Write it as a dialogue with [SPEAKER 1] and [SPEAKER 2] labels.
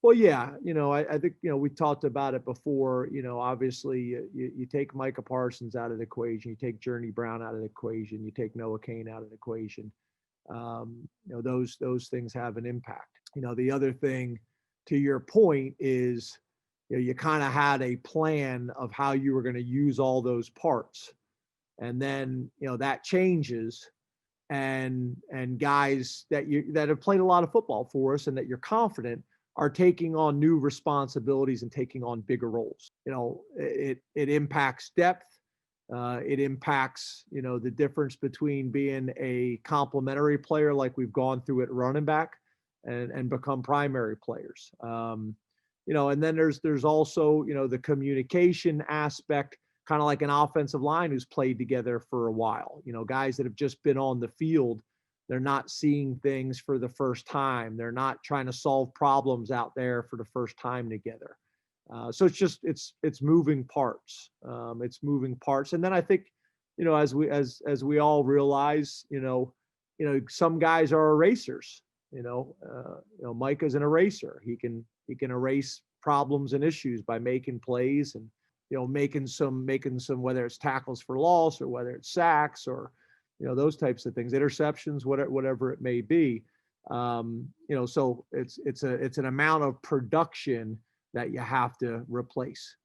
[SPEAKER 1] Well, yeah, I think, we talked about it before. Obviously you take Micah Parsons out of the equation, you take Journey Brown out of the equation, you take Noah Kane out of the equation. Those things have an impact. The other thing, to your point, is you kind of had a plan of how you were going to use all those parts, and then that changes, and guys that have played a lot of football for us and that you're confident are taking on new responsibilities and taking on bigger roles. It impacts depth. It impacts the difference between being a complementary player like we've gone through at running back and become primary players. And then there's also the communication aspect, kind of like an offensive line who's played together for a while. Guys that have just been on the field, they're not seeing things for the first time. They're not trying to solve problems out there for the first time together. So it's moving parts. It's moving parts, and then I think as we all realize, some guys are erasers. Micah's an eraser. He can erase problems and issues by making plays and making some, whether it's tackles for loss or whether it's sacks or those types of things, interceptions, whatever it may be. So it's an amount of production that you have to replace.